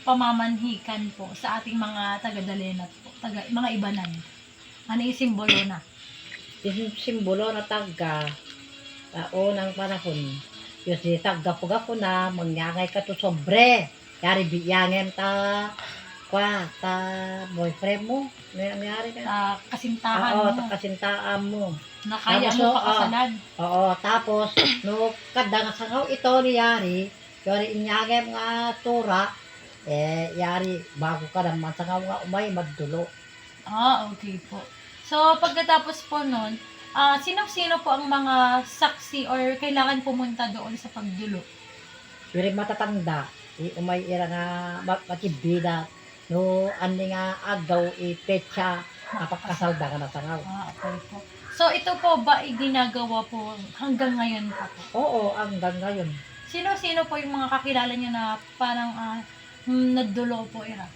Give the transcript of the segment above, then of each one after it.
pamamanhikan po sa ating mga taga-Dalenat po, mga Ibanan? Ano yung simbolo na? Yung simbolo na tagga, unang panahon, yung si tagga po na, mangyangay ka to sobre. Yari biyangin ta, ta boyfriend mo. Nangyari ka. Kasintahan Oo, mo. kasintaan mo. Na kaya Tapos, mo pakasalan. Oo, tapos, no, kadang sangaw ito ni Yari, yari inyagem nga tura, yari, bago ka naman, sangaw nga umay, magdulo. Okay po. So, pagkatapos po nun, sino-sino po ang mga saksi or kailangan pumunta doon sa pagdulo? Yari matatanda, umay ira nga makibida, no, ani nga agaw, petsa, napakasalda ka na sangaw. Okay po. So, ito po ba ginagawa po hanggang ngayon pa po? Oo, hanggang ngayon. Sino-sino po yung mga kakilala niyo na parang nagdulo po ira?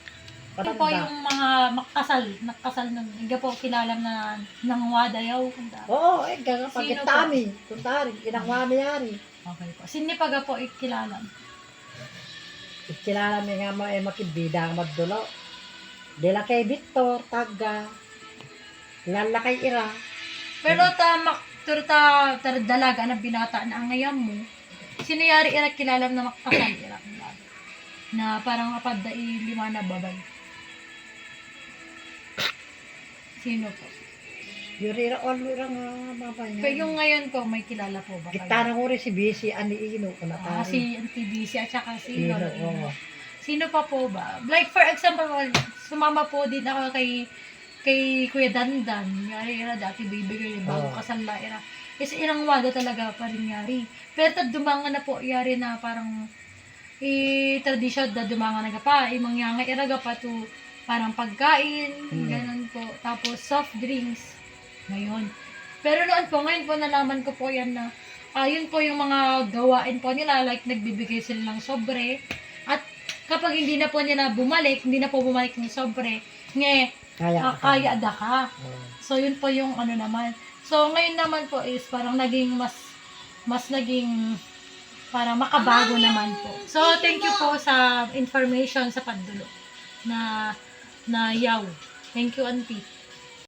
Ito po yung mga nakasal nun. Hindi po kilala na nangwadayaw. Oo, hanggang Sino pagkitami, kuntari, inangwami yari. Okay po. Sino pa po ikilala? Ikilala mi nga makibida ang magdulo. Dila kay Victor, tagga, lala kay Ira. Pero dalaga na binata na ang ngayam mo, sino yari ira kilala na makakasal ira? Na parang kapadda lima na babay. Sino po? Yuri all ira nga mabay nga. Pero yung ngayon po, may kilala po ba kayo? Gitara ko rin si Bisi, ani Ino, kunatari. Si NTBC at saka si Ino, Lolo oo. Ino. Sino pa po ba? Like for example, sumama po din ako kay Kuya Dandan. Yari ira dati bibigay bago kasal la ira. Kasi ilang wada talaga pa rin yari. Pero dumangan na po yari na parang tradisyon da dumangan na pa. Mangyangay iraga pa to parang pagkain, ganun po. Tapos soft drinks. Ngayon. Pero ngayon po nalaman ko po yan na yun po yung mga gawain po nila, like nagbibigay sila ng sobre. At kapag hindi na po hindi na po bumalik yung sobre, kaya da ka. So yun po yung ano naman. So ngayon naman po is parang naging mas naging para makabago naman po. So thank you po sa information sa pagdulo na yaw. Thank you, Auntie.